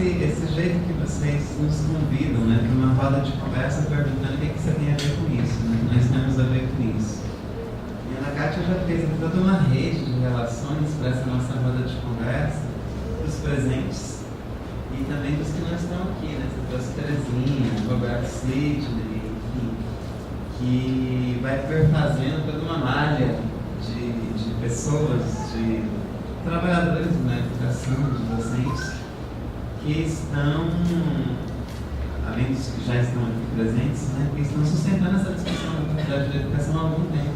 esse jeito que vocês nos convidam, né, para uma roda de conversa perguntando o que você tem a ver com isso, né, que nós temos a ver com isso. E a Ana Kátia já fez aqui toda uma rede de relações para essa nossa roda de conversa, dos presentes e também dos que não estão aqui, né? Você trouxe Terezinha, Roberto Sidney, enfim, que vai perfazendo toda uma malha de pessoas, de trabalhadores na educação, de docentes, que estão, além dos que já estão aqui presentes, né, que estão sustentando essa discussão da faculdade de educação há algum tempo.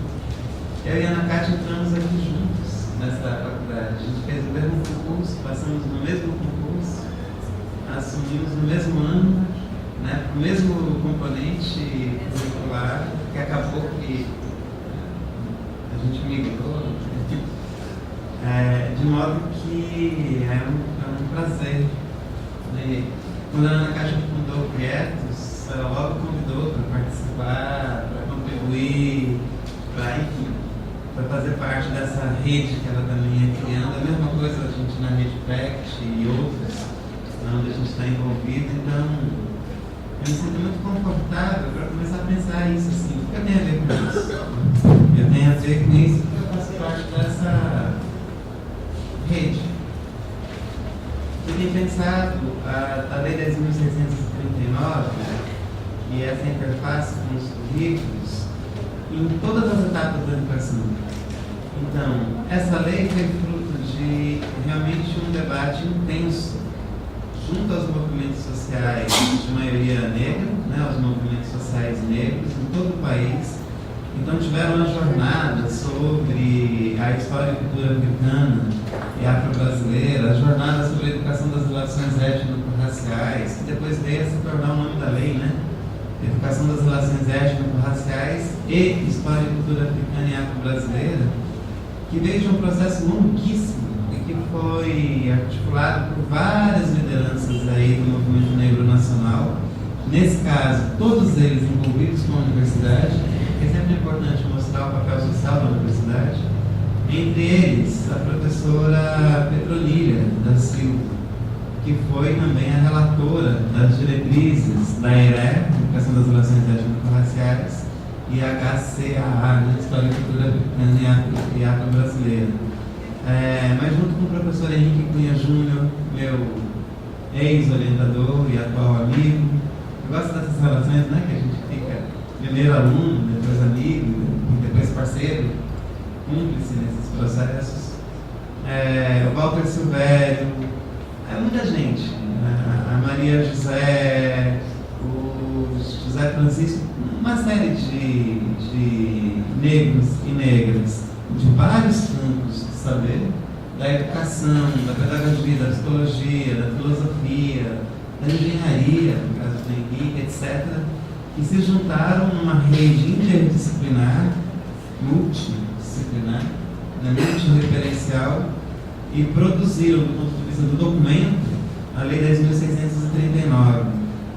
Eu e a Ana Kátia entramos aqui juntos nessa faculdade. A gente fez o mesmo concurso, passamos no mesmo concurso, assumimos no mesmo ano, né, o mesmo componente curricular, que acabou que a gente migrou, de modo que é um prazer. Né? Quando a Ana Kátia fundou o Quietos, ela logo convidou para participar, para contribuir, para fazer parte dessa rede que ela também é criando. A mesma coisa a gente na Rede PECT e outras, onde a gente está envolvido. Então, eu me sinto muito confortável para começar a pensar isso assim. O que eu tenho a ver com isso? Eu tenho a ver com isso porque eu faço parte dessa rede. Eu tenho pensado a Lei 10.639, e essa interface com os currículos, em todas as etapas da educação. Então, essa lei foi fruto de realmente um debate intenso junto aos movimentos sociais de maioria negra, né, aos movimentos sociais negros em todo o país. Então tiveram uma jornada sobre a história e cultura africana e afro-brasileira, a jornada sobre a educação das relações étnico-raciais, que depois veio a se tornar o nome da lei, né? Educação das relações étnico-raciais e história e cultura africana e afro-brasileira, que veio de um processo longuíssimo e que foi articulado por várias lideranças aí do movimento negro nacional. Nesse caso, todos eles envolvidos com a universidade, porque é sempre importante mostrar o papel social da universidade. Entre eles, a professora Petronília da Silva, que foi também a relatora das diretrizes da ERE, Educação das Relações Étnico-Raciais, e HCAA, né, História e Cultura Africana e Afro-Brasileira. Mas junto com o professor Henrique Cunha Júnior, meu ex-orientador e atual amigo. Eu gosto dessas relações, né, que a gente fica primeiro aluno, depois amigo, depois parceiro, cúmplice nesses processos. O Walter Silvério, muita gente, a Maria José, o José Francisco, uma série de negros e negras de vários campos de saber, da educação, da pedagogia, da psicologia, da filosofia, da engenharia, no caso do Henrique, etc., que se juntaram numa rede interdisciplinar, multidisciplinar, multireferencial, e produziram, do ponto de vista do documento, a Lei 10.639,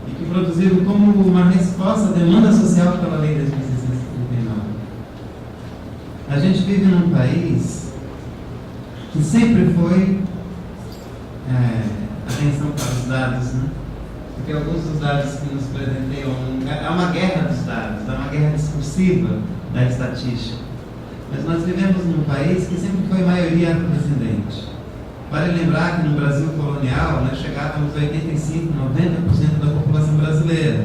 e que produziram como uma resposta à demanda social pela Lei 10.639. A gente vive num país que sempre foi atenção para os dados, né? Porque alguns dos dados que nos presenteiam é uma guerra dos dados, é uma guerra discursiva da estatística. Mas nós vivemos num país que sempre foi maioria afrodescendente. Vale lembrar que no Brasil colonial nós chegávamos a 85%, 90% da população brasileira.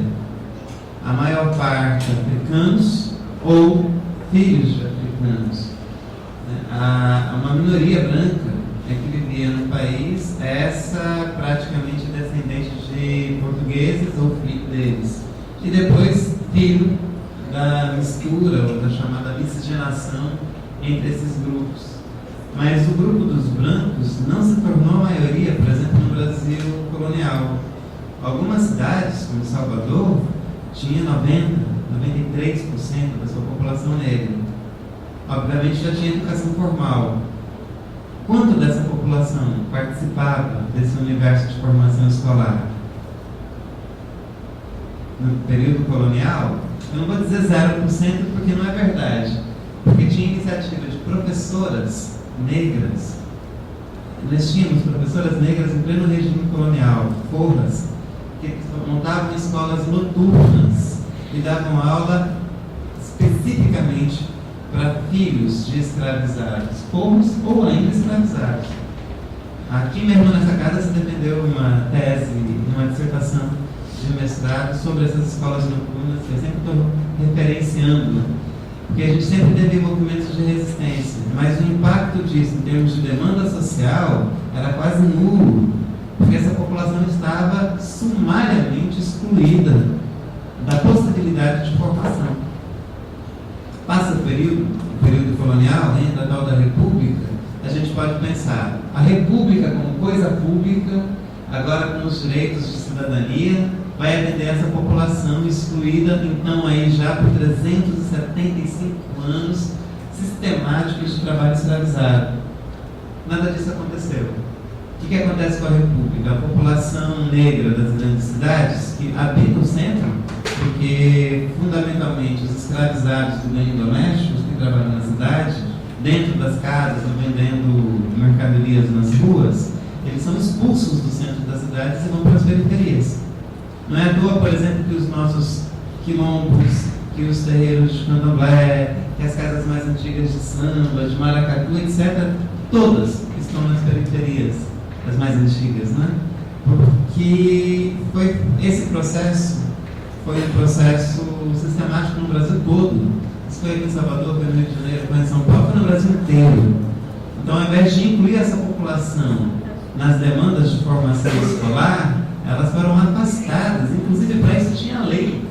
A maior parte africanos ou filhos de africanos. Uma minoria branca é que vivia no país, essa praticamente descendente de portugueses ou filho deles. E depois filho da mistura ou da chamada miscigenação entre esses grupos. Mas o grupo dos brancos não se tornou a maioria, por exemplo, no Brasil colonial. Algumas cidades, como Salvador, tinha 90%, 93% da sua população negra. Obviamente já tinha educação formal. Quanto dessa população participava desse universo de formação escolar? No período colonial, eu não vou dizer 0%, porque não é verdade. Porque tinha iniciativa de professoras negras. Nós tínhamos professoras negras em pleno regime colonial, criavam escolas noturnas e davam aula especificamente para filhos de escravizados, povos ou ainda escravizados. Aqui mesmo nessa casa se defendeu uma tese, uma dissertação de mestrado sobre essas escolas noturnas, que eu sempre estou referenciando, porque a gente sempre teve movimentos de resistência, mas o impacto disso em termos de demanda social era quase nulo, porque essa população estava sumariamente excluída da possibilidade de formação. Passa o período colonial, entra a tal da República, a gente pode pensar a República como coisa pública, agora com os direitos de cidadania, vai atender essa população excluída, então aí já por 375 anos sistemáticos de trabalho escravizado. Nada disso aconteceu. O que acontece com a República? A população negra das grandes cidades, que habita o centro, porque fundamentalmente os escravizados do meio doméstico, que trabalham na cidade, dentro das casas ou vendendo mercadorias nas ruas, eles são expulsos do centro das cidades e vão para as periferias. Não é à toa, por exemplo, que os nossos quilombos, que os terreiros de candomblé, que as casas mais antigas de samba, de maracatu, etc., todas estão nas periferias, as mais antigas, né? Porque esse processo foi um processo sistemático no Brasil todo. Isso foi aqui em Salvador, foi no Rio de Janeiro, foi em São Paulo, foi no Brasil inteiro. Então, ao invés de incluir essa população nas demandas de formação escolar, elas foram afastadas, inclusive para isso tinha lei.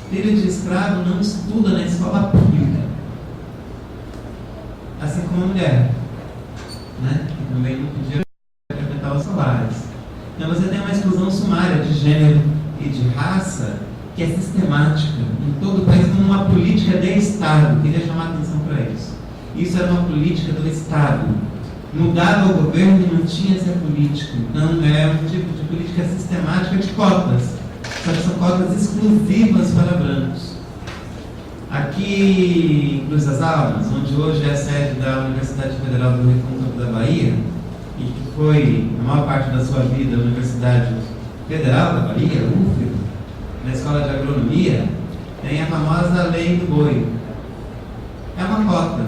Filho de escravo não estuda na escola pública, assim como a mulher, né? Que também não podia frequentar os salários. Então você tem uma exclusão sumária de gênero e de raça que é sistemática em todo o país, como uma política de Estado. Queria chamar a atenção para isso. Isso era uma política do Estado. Mudava o governo e não tinha essa política. Então é um tipo de política sistemática de cotas. Só que são cotas exclusivas para brancos. Aqui em Cruz das Almas, onde hoje é a sede da Universidade Federal do Recôncavo da Bahia, e que foi, a maior parte da sua vida, a Universidade Federal da Bahia, UFRB, na Escola de Agronomia, tem a famosa Lei do Boi. É uma cota,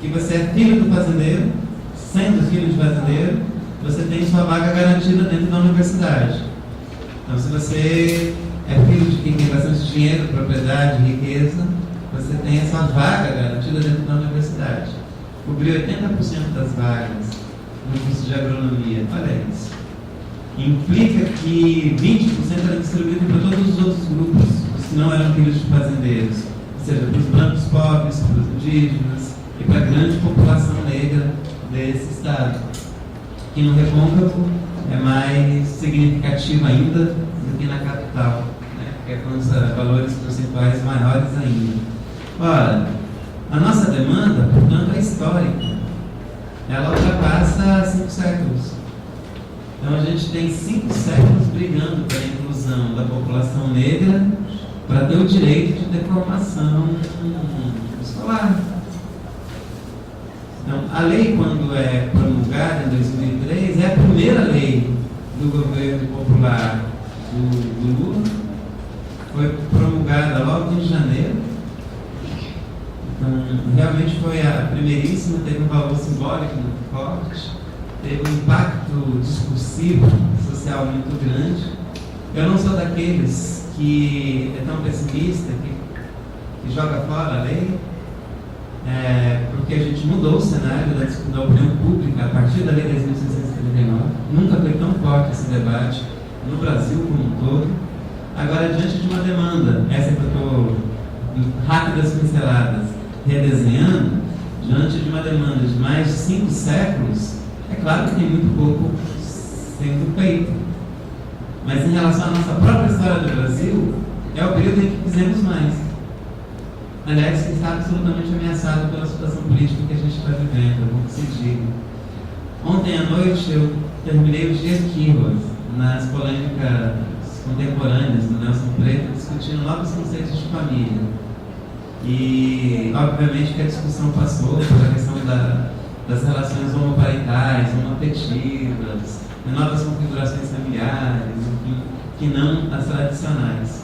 que você é filho do fazendeiro, sendo filho de fazendeiro, você tem sua vaga garantida dentro da universidade. Então, se você é filho de quem tem bastante dinheiro, propriedade, riqueza, você tem a sua vaga garantida dentro da universidade. Cobriu 80% das vagas no curso de agronomia. Olha isso. Implica que 20% era distribuído para todos os outros grupos, os que não eram filhos de fazendeiros. Ou seja, para os brancos pobres, para os indígenas e para a grande população negra desse estado. Que no Recôncavo é mais significativo ainda do que na capital, né? Porque alcança valores percentuais maiores ainda. Ora, a nossa demanda, portanto, é histórica. Ela ultrapassa 5 séculos. Então a gente tem 5 séculos brigando pela inclusão da população negra para ter o direito de ter formação escolar. Então, a lei, quando é promulgada em 2003, é a primeira lei do governo popular do Lula. Foi promulgada logo em janeiro. Então, realmente foi a primeiríssima, teve um valor simbólico muito forte, teve um impacto discursivo, social muito grande. Eu não sou daqueles que é tão pessimista, que joga fora a lei, porque a gente mudou o cenário da opinião pública a partir da Lei 10.639. Nunca foi tão forte esse debate no Brasil como um todo. Agora, diante de uma demanda, essa que eu estou, rápidas pinceladas, redesenhando, diante de uma demanda de mais de 5 séculos, é claro que tem muito pouco sendo feito. Mas em relação à nossa própria história do Brasil, é o período em que fizemos mais. Aliás, que está absolutamente ameaçado pela situação política que a gente está vivendo, como se diga. Ontem à noite eu terminei o dia Keywords, nas polêmicas contemporâneas do Nelson Preto, discutindo novos conceitos de família. E, obviamente, que a discussão passou pela questão das relações homoparentais, homoafetivas, novas configurações familiares, enfim, que não as tradicionais.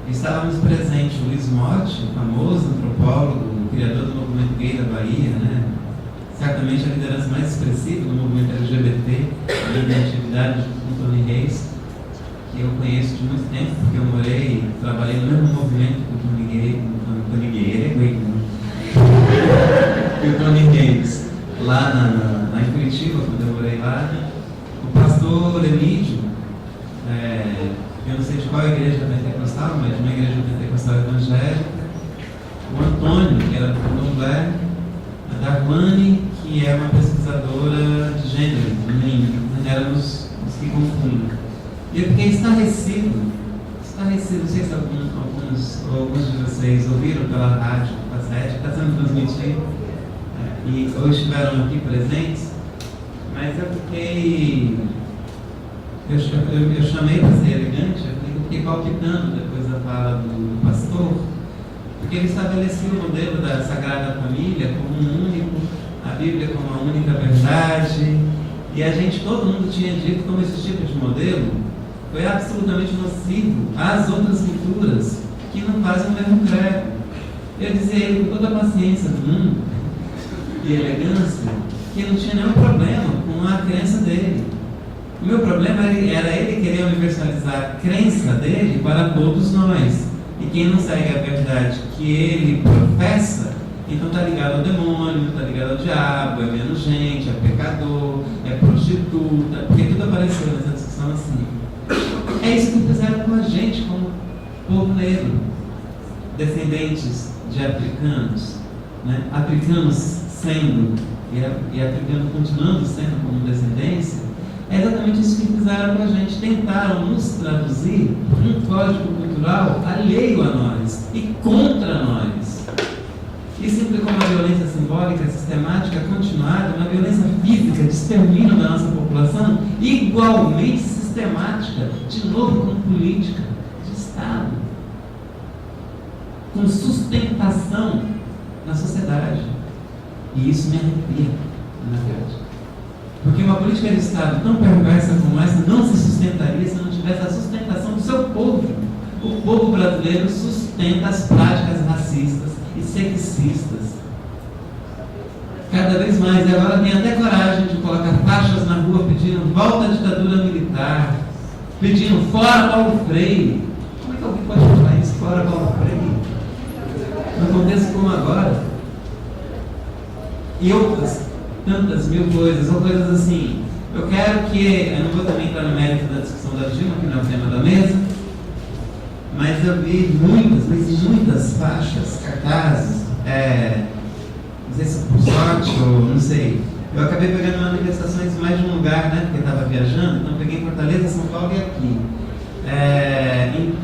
Estávamos presentes o Luiz Motti, famoso antropólogo, criador do movimento gay da Bahia, né? Certamente a liderança mais expressiva do movimento LGBT, a identidade com Tony Reis, que eu conheço de muito tempo, porque eu trabalhei no mesmo movimento que o Tony Gay, ele é gay, né? E o Tony Reis, lá em Curitiba, quando eu morei lá, o pastor Emídio, eu não sei de qual igreja pentecostal, mas de uma igreja pentecostal evangélica, o Antônio, que era do Candomblé, a Darwani, que é uma pesquisadora de gênero, éramos os que confundem. E eu fiquei estarrecido, não sei se alguns de vocês ouviram pela rádio Passete, que está sendo transmitido, ou estiveram aqui presentes, mas eu chamei para ser elegante, eu fiquei palpitando depois da fala do pastor, porque ele estabelecia o modelo da Sagrada Família como um único, a Bíblia como a única verdade, e todo mundo tinha dito como esse tipo de modelo foi absolutamente nocivo às outras culturas que não fazem o mesmo credo. Eu dizia a ele com toda a paciência do mundo e elegância que não tinha nenhum problema com a crença dele. O meu problema era ele querer universalizar a crença dele para todos nós. E quem não segue a verdade que ele professa, então está ligado ao demônio, está ligado ao diabo, é menos gente, é pecador, é prostituta, porque tudo apareceu nessa discussão assim. É isso que fizeram com a gente, como povo negro, descendentes de africanos, né? Africanos sendo, e africanos continuando sendo como descendência, é exatamente isso que fizeram com a gente. Tentaram nos traduzir um código cultural alheio a nós e contra nós. Isso implicou uma violência simbólica, sistemática, continuada, uma violência física de extermínio da nossa população, igualmente sistemática, de novo com política de Estado, com sustentação na sociedade. E isso me arrepia, na verdade. Porque uma política de Estado tão perversa como essa não se sustentaria se não tivesse a sustentação do seu povo. O povo brasileiro sustenta as práticas racistas e sexistas. Cada vez mais, e agora tem até coragem de colocar faixas na rua pedindo volta à ditadura militar, pedindo fora Paulo Freire. Como é que alguém pode falar isso, fora Paulo Freire? No contexto como agora. E outras tantas mil coisas, ou coisas assim. Eu quero que, eu não vou também entrar no mérito da discussão da Dilma, que não é o tema da mesa, mas eu vi muitas faixas, cartazes, não sei se por sorte ou não sei. Eu acabei pegando manifestações em mais de um lugar, né, porque eu estava viajando, então peguei em Fortaleza, São Paulo e aqui.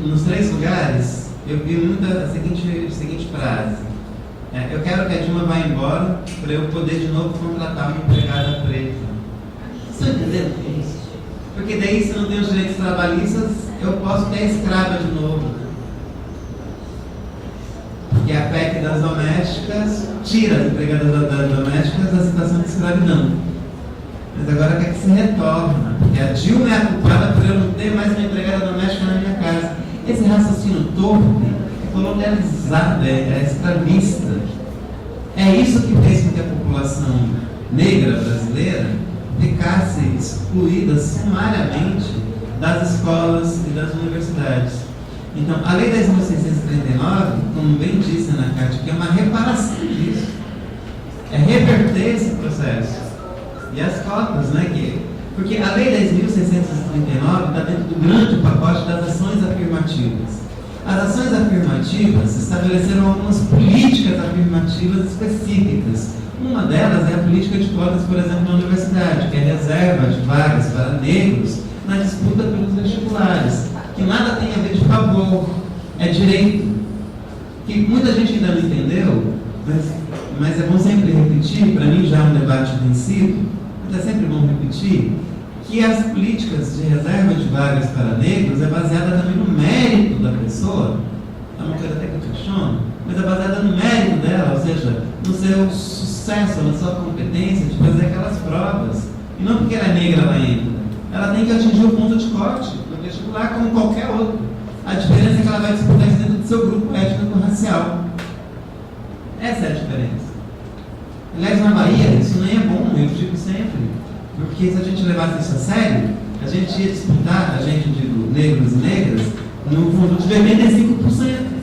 Nos 3 lugares, eu vi a seguinte frase. Eu quero que a Dilma vá embora para eu poder de novo contratar uma empregada preta. Vocês estão entendendo isso? Porque daí, se eu não tenho os direitos trabalhistas, eu posso ter escrava de novo. Porque a PEC das domésticas tira as empregadas domésticas da situação de escravidão. Mas agora quer que se retorna. Porque a Dilma é a culpada por eu não ter mais uma empregada doméstica na minha casa. Esse raciocínio torpe, colonializado, é escravista. É isso que fez com que a população negra brasileira ficasse excluída sumariamente das escolas e das universidades. Então, a Lei 10.639, como bem disse na carta, que é uma reparação disso, é reverter esse processo. E as cotas, né? Porque a Lei 10.639 está dentro do grande pacote das ações afirmativas. As ações afirmativas estabeleceram algumas políticas afirmativas específicas. Uma delas é a política de cotas, por exemplo, na universidade, que é reserva de vagas para negros na disputa pelos vestibulares, que nada tem a ver de favor, é direito. Que muita gente ainda não entendeu, mas é bom sempre repetir, para mim já é um debate vencido, mas é sempre bom repetir, que as políticas de reserva de vagas para negros é baseada também no mérito da pessoa, é uma coisa até que eu questiono, mas é baseada no mérito dela, ou seja, no seu sucesso, na sua competência de fazer aquelas provas. E não porque ela é negra ela entra. Ela tem que atingir o ponto de corte no vestibular como qualquer outro. A diferença é que ela vai disputar isso dentro do seu grupo étnico-racial. Essa é a diferença. Aliás, na Bahia, isso nem é bom, eu digo sempre, porque se a gente levasse isso a sério, a gente ia disputar, digo, negros e negras, no conjunto de 85%.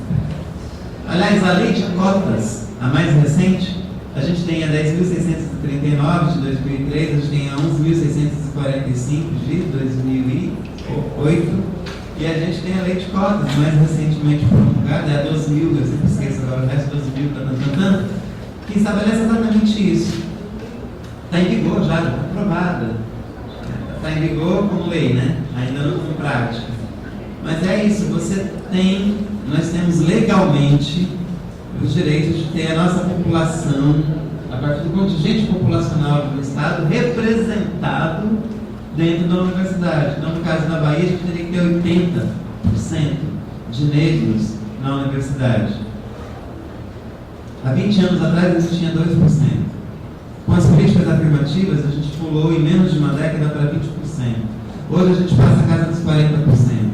Aliás, a lei de cotas, a mais recente, a gente tem a 10.639 de 2003, a gente tem a 11.645 de 2008, e a gente tem a lei de cotas, mais recentemente promulgada, é a 12.000, eu sempre esqueço agora o resto, 12.000, que estabelece exatamente isso. Está em vigor já está aprovada. Está em vigor como lei, né? Ainda não como prática. Mas é isso, nós temos legalmente os direitos de ter a nossa população, a partir do contingente populacional do Estado, representado dentro da universidade. Então, no caso da Bahia, a gente teria que ter 80% de negros na universidade. Há 20 anos atrás, a gente tinha 2%. Com as políticas afirmativas, a gente pulou em menos de uma década para 20%. Hoje, a gente passa a casa dos 40%.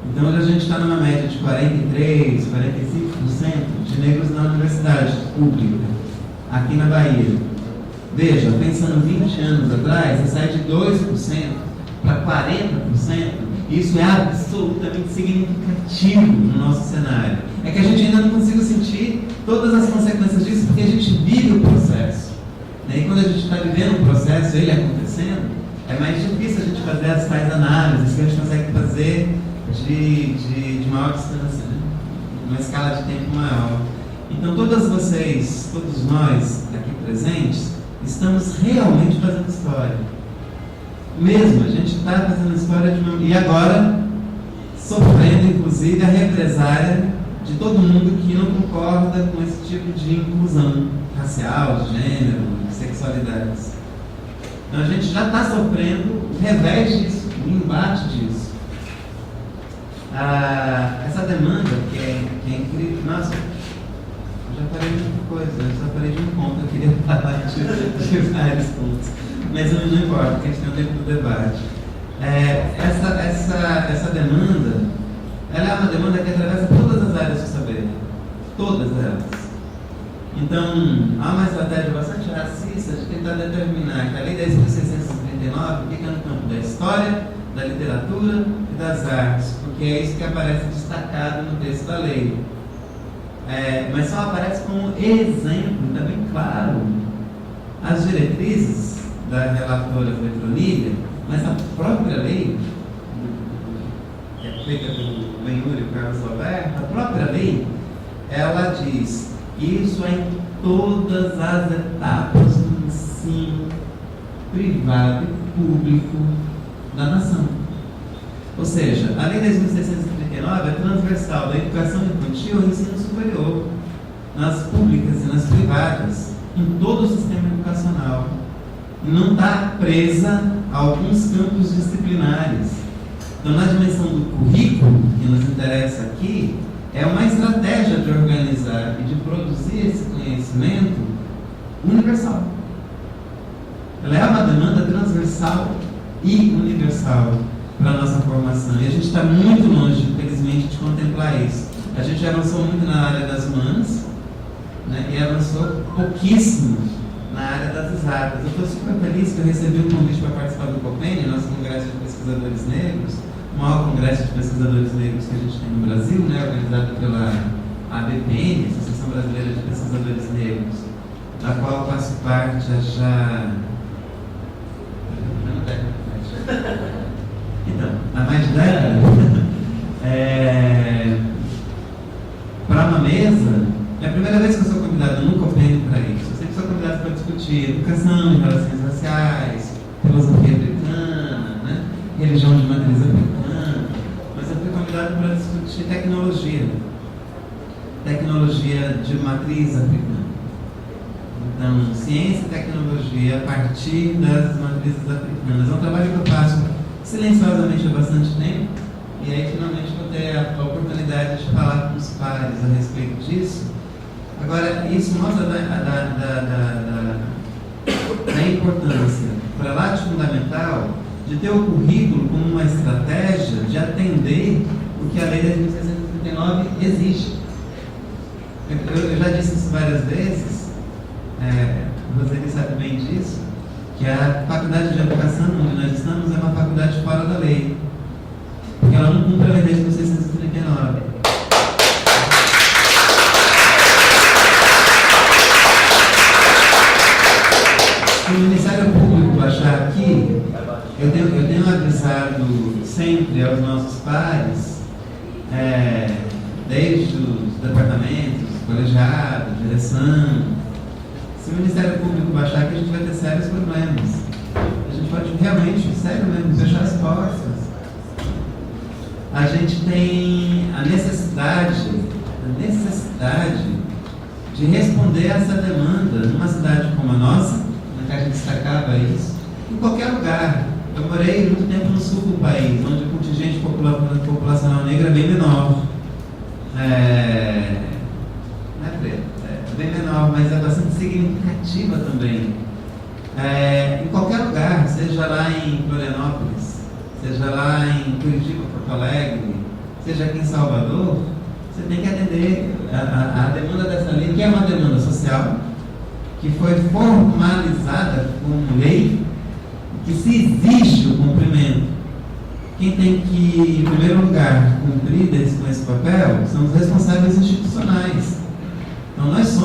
Então, hoje a gente está numa média de 43%, 45% de negros na universidade pública, aqui na Bahia. Veja, pensando 20 anos atrás, você sai de 2% para 40%, isso é absolutamente significativo no nosso cenário. É que a gente ainda não consegue sentir todas as consequências disso, porque a gente vive o processo. E quando a gente está vivendo o processo, ele acontecendo, é mais difícil a gente fazer as tais análises que a gente consegue fazer de maior distância, né? Uma escala de tempo maior. Então, todos nós aqui presentes, estamos realmente fazendo história. Mesmo, a gente está fazendo história e agora sofrendo, inclusive, a represália de todo mundo que não concorda com esse tipo de inclusão racial, de gênero, de sexualidades. Então, a gente já está sofrendo o revés disso, o embate disso. Essa demanda que é incrível. Nossa, eu já falei de muita coisa, eu só falei de um ponto, eu queria falar de vários pontos, mas não importa, porque a gente tem o tempo do debate. Essa demanda, ela é uma demanda que atravessa todas as áreas do saber, todas elas. Então, há uma estratégia bastante racista de tentar determinar que a Lei 10.639 fica no campo da história, da literatura e das artes, porque é isso que aparece destacado no texto da lei. Mas só aparece como exemplo, também claro, as diretrizes da relatora Petronilha, mas a própria lei, que é feita pelo Benhur e Carlos Alberto, a própria lei, ela diz que isso é em todas as etapas do ensino privado e público da nação. Ou seja, a Lei 10.639 é transversal da educação infantil ao ensino superior, nas públicas e nas privadas, em todo o sistema educacional. E não está presa a alguns campos disciplinares. Então, na dimensão do currículo, que nos interessa aqui, é uma estratégia de organizar e de produzir esse conhecimento universal. Ela é uma demanda transversal e universal para a nossa formação. E a gente está muito longe, infelizmente, de contemplar isso. A gente avançou muito na área das humanas, né, e avançou pouquíssimo na área das exatas. Eu estou super feliz que eu recebi um convite para participar do COPEN, nosso Congresso de Pesquisadores Negros, o maior congresso de pesquisadores negros que a gente tem no Brasil, né, organizado pela ABPN, Associação Brasileira de Pesquisadores Negros, da qual eu faço parte já... Então, há mais de década, para uma mesa, é a primeira vez que eu sou convidado, eu nunca venho para isso. Eu sempre sou convidado para discutir educação e relações raciais, filosofia africana, né? Religião de matriz africana, mas eu fui convidado para discutir tecnologia de matriz africana. Então, ciência e tecnologia a partir das matrizes africanas. É um trabalho que eu faço silenciosamente há bastante tempo, e aí finalmente vou ter a oportunidade de falar com os pares a respeito disso. Agora, isso mostra da importância para a latte fundamental de ter o currículo como uma estratégia de atender o que a Lei 10.639 exige. Eu já disse isso várias vezes, você sabe bem disso, que a faculdade de educação onde nós estamos é uma faculdade fora da lei, porque ela não cumpre a Lei 10.639. Se o Ministério Público achar que eu tenho avisado sempre aos nossos pares, desde os departamentos, colegiado, direção, se o Ministério Público achar que a gente vai ter sérios problemas, a gente pode realmente, sério mesmo, fechar as portas. A gente tem a necessidade de responder a essa demanda numa cidade como a nossa, que a gente destacava isso, em qualquer lugar. Eu morei muito tempo no sul do país, onde o contingente populacional negra é bem menor. Não é preto, é bem menor, mas é bastante significativa também. Em qualquer lugar, seja lá em Florianópolis, seja lá em Curitiba, Porto Alegre, seja aqui em Salvador, você tem que atender a demanda dessa lei, que é uma demanda social, que foi formalizada como lei, que se exige o cumprimento. Quem tem que, em primeiro lugar, cumprir com esse papel são os responsáveis institucionais. Então nós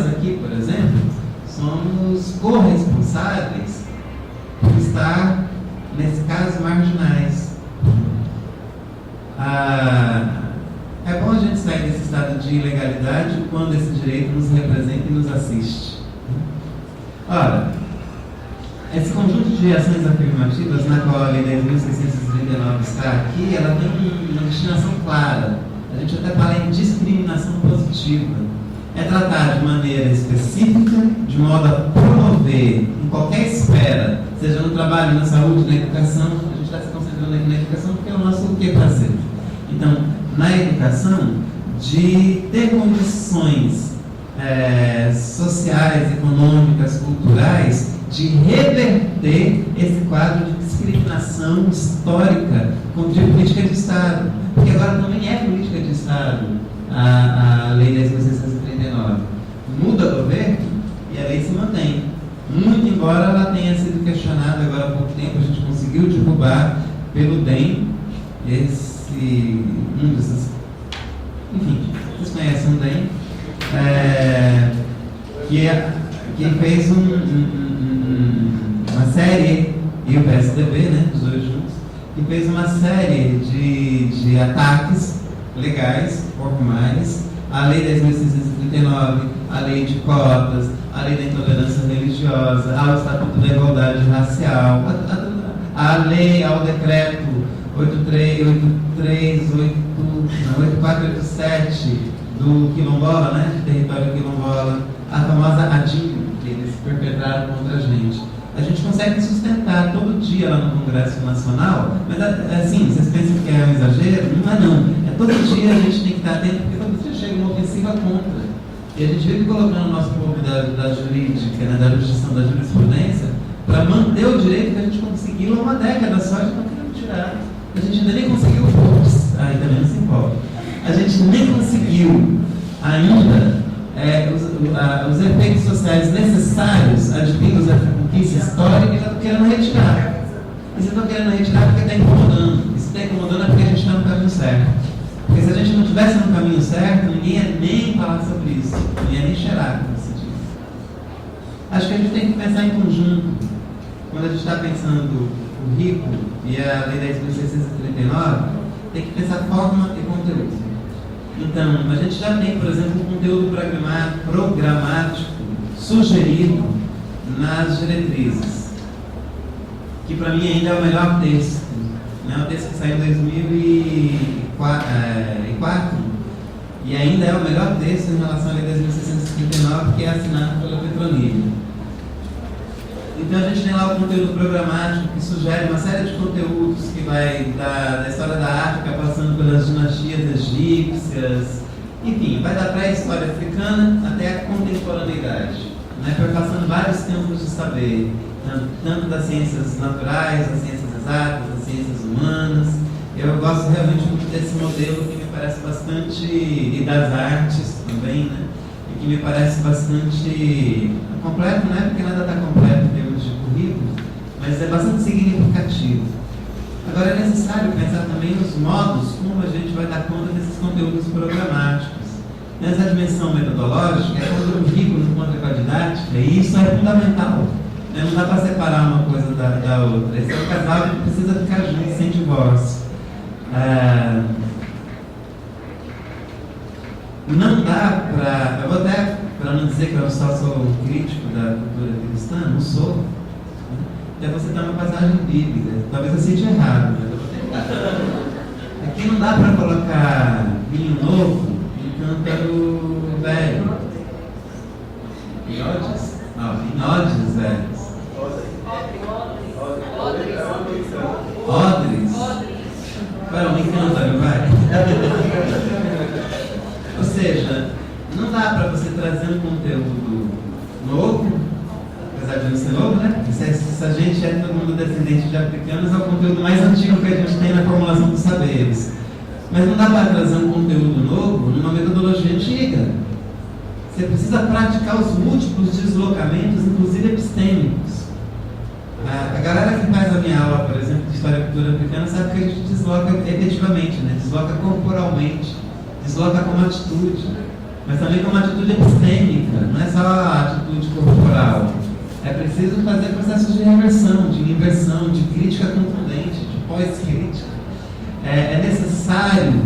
aqui, por exemplo, somos corresponsáveis por estar, nesse caso, marginais. É bom a gente sair desse estado de ilegalidade quando esse direito nos representa e nos assiste. Ora, esse conjunto de ações afirmativas na qual a Lei 10.639 está aqui, ela tem uma destinação clara. A gente até fala em discriminação positiva. É tratar de maneira específica, de modo a promover, em qualquer esfera, seja no trabalho, na saúde, na educação. A gente está se concentrando aqui na educação porque é o nosso o que prazer. Então, na educação, de ter condições sociais, econômicas, culturais, de reverter esse quadro de discriminação histórica contra a política de Estado, porque agora também é política de Estado a Lei 10.639. Muda o governo e a lei se mantém. Muito embora ela tenha sido questionada agora há pouco tempo, a gente conseguiu derrubar pelo DEM enfim, vocês conhecem o DEM, que fez uma série, e o PSDB, né, os dois juntos, que fez uma série de ataques legais, formais, à Lei 10.639, à Lei de Cotas, à Lei da Intolerância Religiosa, ao Estatuto da Igualdade Racial, ao Decreto 8487 do Quilombola, né, de território quilombola, a famosa ADIM, que eles perpetraram contra a gente. A gente consegue sustentar todo dia lá no Congresso Nacional, mas assim, vocês pensam que é um exagero? Não é não. Todo dia a gente tem que estar atento, porque todo dia chega uma ofensiva contra. E a gente vive colocando o nosso povo da jurídica, né, da jurisdição, da jurisprudência, para manter o direito que a gente conseguiu há uma década só, a gente não querendo tirar. A gente ainda nem conseguiu, aí também não se empolga. A gente nem conseguiu ainda os efeitos sociais necessários advindos da conquista histórica que estão querendo retirar. E vocês estão querendo retirar porque está incomodando. E se está incomodando é porque a gente está no caminho certo. Porque se a gente não estivesse no caminho certo, ninguém ia nem falar sobre isso, não ia nem cheirar, como se diz. Acho que a gente tem que pensar em conjunto. Quando a gente está pensando o rico e a Lei 10.639, tem que pensar forma e conteúdo. Então, a gente já tem, por exemplo, um conteúdo programático sugerido nas diretrizes, que para mim ainda é o melhor texto. É um texto que saiu em 2004 e ainda é o melhor texto em relação à Lei 10.639, que é assinado pela Petronilha. Então a gente tem lá o conteúdo programático que sugere uma série de conteúdos que vai da história da África, passando pelas dinastias egípcias, enfim, vai da pré-história africana até a contemporaneidade, né, perpassando vários campos de saber, tanto das ciências naturais, das ciências exatas, das ciências humanas. Eu gosto realmente muito desse modelo que me parece bastante, e das artes também, né? E que me parece bastante completo, né? Porque nada está completo em termos de currículo, mas é bastante significativo. Agora é necessário pensar também nos modos como a gente vai dar conta desses conteúdos programáticos. Nessa dimensão metodológica, é quando o currículo encontra com a didática, e isso é fundamental. Não dá para separar uma coisa da outra. Esse é um casal que precisa ficar junto, sem divórcio. Não dá para... Eu vou até, para não dizer que eu só sou crítico da cultura cristã, não sou. Até você dar uma passagem bíblica. Talvez eu cite errado, mas eu vou tentar. Aqui não dá para colocar vinho novo em cântaro velho. Vinhodes? Não, vinhodes velhos. Odres. Para um cântaro, vai. Ou seja, não dá para você trazer um conteúdo novo, apesar de não ser novo, né? Se a gente é todo mundo descendente de africanos, é o conteúdo mais antigo que a gente tem na formulação dos saberes. Mas não dá para trazer um conteúdo novo numa metodologia antiga. Você precisa praticar os múltiplos deslocamentos, inclusive epistêmicos. A galera que faz a minha aula, por exemplo, de História e Cultura Africana, sabe que a gente desloca efetivamente, né? Desloca corporalmente, desloca como atitude, mas também como atitude epistêmica, não é só a atitude corporal. É preciso fazer processos de reversão, de inversão, de crítica contundente, de pós-crítica. É necessário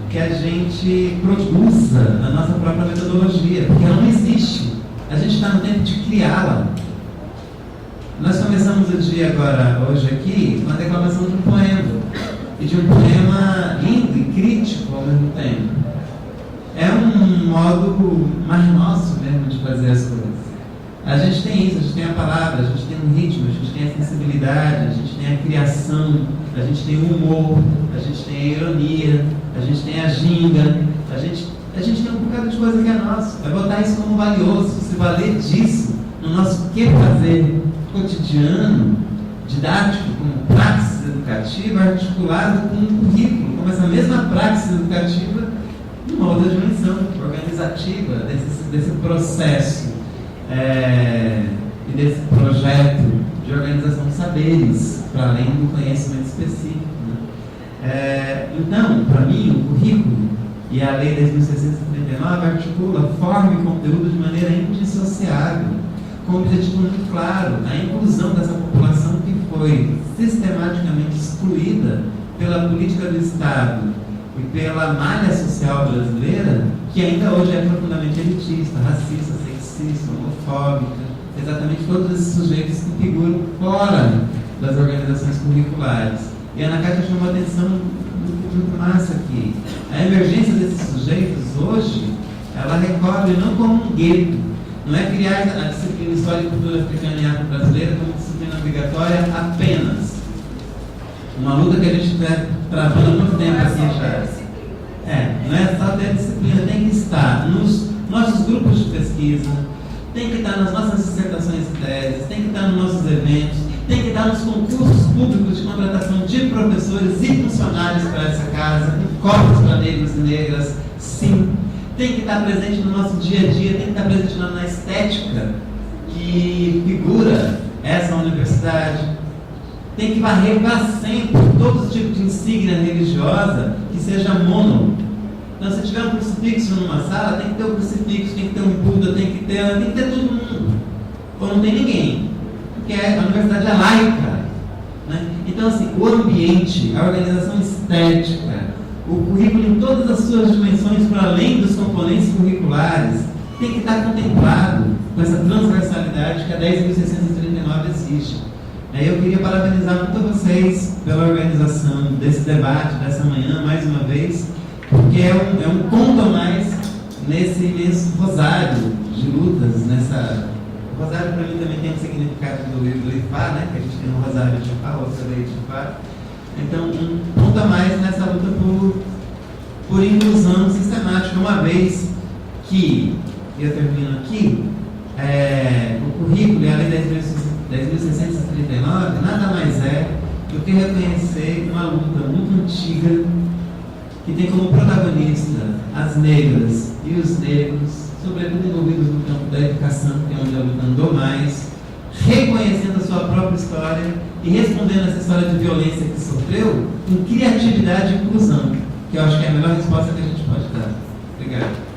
que a gente produza a nossa própria metodologia, porque ela não existe. A gente está no tempo de criá-la. Nós começamos o dia agora, hoje aqui, com a declamação de um poema. E de um poema lindo e crítico ao mesmo tempo. É um modo mais nosso mesmo de fazer as coisas. A gente tem isso, a gente tem a palavra, a gente tem um ritmo, a gente tem a sensibilidade, a gente tem a criação, a gente tem o humor, a gente tem a ironia, a gente tem a ginga, a gente tem um bocado de coisa que é nosso. É botar isso como valioso, se valer disso no nosso que fazer cotidiano, didático, como praxis educativa, articulado com um currículo, como essa mesma praxis educativa, numa outra dimensão organizativa desse processo e desse projeto de organização de saberes, para além do conhecimento específico. Né? Então, para mim, o currículo e a Lei 10.639 articula forma e conteúdo de maneira indissociável, com um objetivo muito claro, a inclusão dessa população que foi sistematicamente excluída pela política do Estado e pela malha social brasileira, que ainda hoje é profundamente elitista, racista, sexista, homofóbica, exatamente todos esses sujeitos que figuram fora das organizações curriculares. E a Ana Cátia chamou a atenção muito massa aqui. A emergência desses sujeitos hoje, ela recorre não como um gueto, não é criar a disciplina História e Cultura Africana e Arte Brasileira como disciplina obrigatória apenas. Uma luta que a gente está travando há muito tempo aqui já. Não é só ter disciplina, tem que estar nos nossos grupos de pesquisa, tem que estar nas nossas dissertações e teses, tem que estar nos nossos eventos, tem que estar nos concursos públicos de contratação de professores e funcionários para essa casa, com cotas para negros e negras, sim. Tem que estar presente no nosso dia a dia, tem que estar presente na estética que figura essa universidade. Tem que varrer para sempre todo tipo de insígnia religiosa que seja mono. Então, se tiver um crucifixo numa sala, tem que ter um crucifixo, tem que ter um Buda, tem que ter todo mundo. Ou não tem ninguém. Porque a universidade é laica. Né? Então, assim, o ambiente, a organização estética, o currículo em todas as suas dimensões, para além dos componentes curriculares, tem que estar contemplado com essa transversalidade que a 10.639 exige. Eu queria parabenizar muito a vocês pela organização desse debate, dessa manhã, mais uma vez, porque é um ponto a mais nesse imenso rosário de lutas, O rosário para mim também tem um significado do Ifá, né? Que a gente tem um rosário de Ifá, outra lei de Ifá. Então, um ponto a mais nessa luta por inclusão sistemática, uma vez que, eu termino aqui, o currículo e a lei 10.639 nada mais é eu quero reconhecer uma luta muito antiga que tem como protagonista as negras e os negros, sobretudo envolvidos no campo da educação, que é onde a luta andou mais, reconhecendo a sua própria história e respondendo essa história de violência que sofreu com criatividade e inclusão, que eu acho que é a melhor resposta que a gente pode dar. Obrigado.